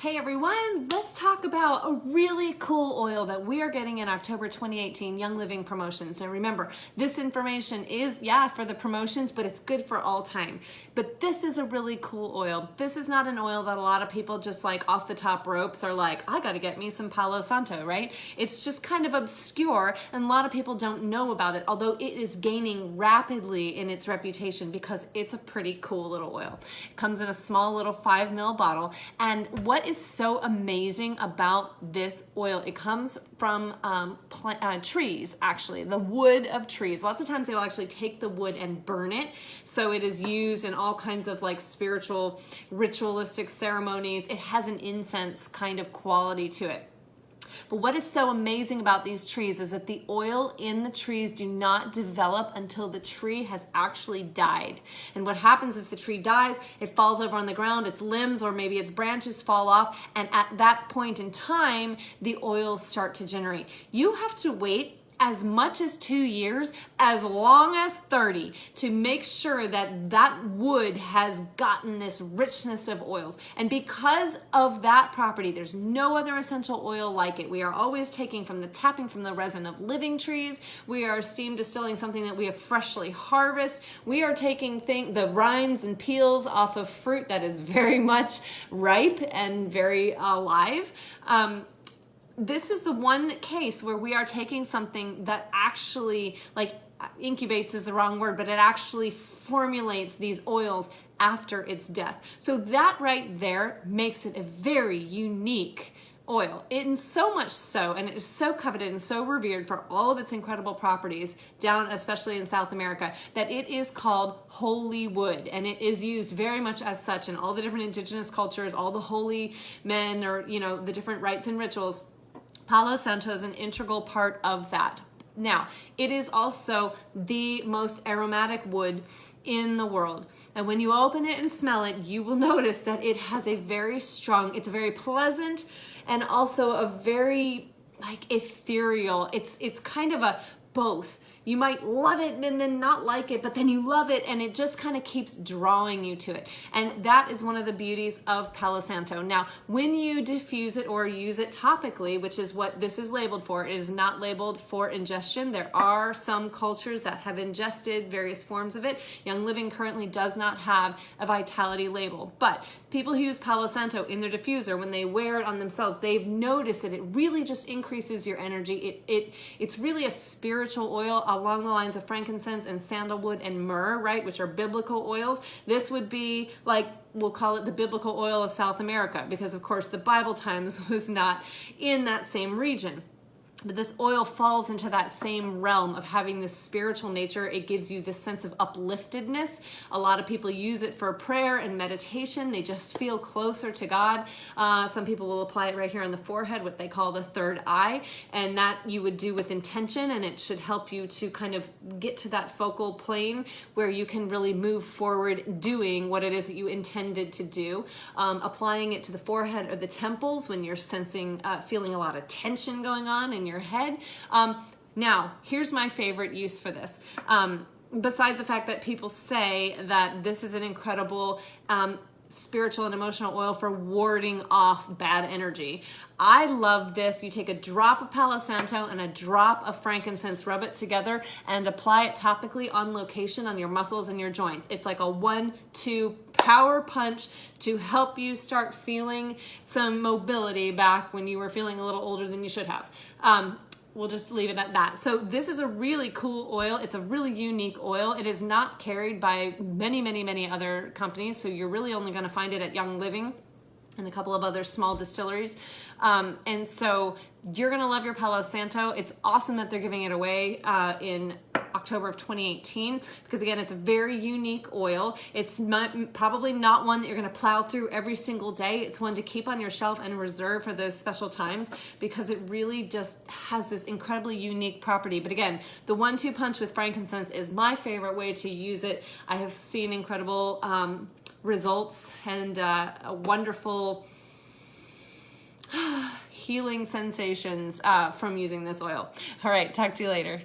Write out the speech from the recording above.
Hey everyone, let's talk about a really cool oil that we are getting in October 2018 Young Living promotions. And remember, this information is, for the promotions, but it's good for all time. But this is a really cool oil. This is not an oil that a lot of people just like off the top ropes are like, I gotta get me some Palo Santo, right? It's just kind of obscure and a lot of people don't know about it, although it is gaining rapidly in its reputation because it's a pretty cool little oil. It comes in a small little 5 ml bottle, and what is so amazing about this oil, it comes from trees, actually, the wood of trees. Lots of times they will actually take the wood and burn it, so it is used in all kinds of like spiritual, ritualistic ceremonies. It has an incense kind of quality to it. But what is so amazing about these trees is that the oil in the trees do not develop until the tree has actually died. And what happens is the tree dies, it falls over on the ground, its limbs or maybe its branches fall off, and at that point in time, the oils start to generate. You have to wait as much as 2 years, as long as 30, to make sure that that wood has gotten this richness of oils. And because of that property, there's no other essential oil like it. We are always taking tapping from the resin of living trees. We are steam distilling something that we have freshly harvested. We are taking the rinds and peels off of fruit that is very much ripe and very alive. This is the one case where we are taking something that actually, like, incubates is the wrong word, but it actually formulates these oils after its death. So that right there makes it a very unique oil. And so much so, and it is so coveted and so revered for all of its incredible properties down, especially in South America, that it is called holy wood. And it is used very much as such in all the different indigenous cultures, all the holy men, or, the different rites and rituals. Palo Santo is an integral part of that. Now, it is also the most aromatic wood in the world. And when you open it and smell it, you will notice that it has a very strong, it's very pleasant and also a very ethereal, it's kind of a both. You might love it and then not like it, but then you love it and it just kind of keeps drawing you to it. And that is one of the beauties of Palo Santo. Now, when you diffuse it or use it topically, which is what this is labeled for, it is not labeled for ingestion. There are some cultures that have ingested various forms of it. Young Living currently does not have a vitality label, but people who use Palo Santo in their diffuser, when they wear it on themselves, they've noticed that it really just increases your energy. It's really a spiritual oil along the lines of frankincense and sandalwood and myrrh, right, which are biblical oils. This would be like, we'll call it the biblical oil of South America, because of course the Bible times was not in that same region. But this oil falls into that same realm of having this spiritual nature. It gives you this sense of upliftedness. A lot of people use it for prayer and meditation. They just feel closer to God. Some people will apply it right here on the forehead, what they call the third eye, and that you would do with intention, and it should help you to kind of get to that focal plane where you can really move forward doing what it is that you intended to do. Applying it to the forehead or the temples when you're sensing, feeling a lot of tension going on in your head. Now, here's my favorite use for this. Besides the fact that people say that this is an incredible spiritual and emotional oil for warding off bad energy, I love this. You take a drop of Palo Santo and a drop of frankincense, rub it together, and apply it topically on location on your muscles and your joints. It's like a 1-2 power punch to help you start feeling some mobility back when you were feeling a little older than you should have. We'll just leave it at that. So this is a really cool oil. It's a really unique oil. It is not carried by many other companies, so you're really only going to find it at Young Living and a couple of other small distilleries. And so you're going to love your Palo Santo. It's awesome that they're giving it away in October of 2018, because again, it's a very unique oil. It's probably not one that you're going to plow through every single day. It's one to keep on your shelf and reserve for those special times, because it really just has this incredibly unique property. But again, the 1-2 punch with frankincense is my favorite way to use it. I have seen incredible results and a wonderful healing sensations from using this oil. All right, talk to you later.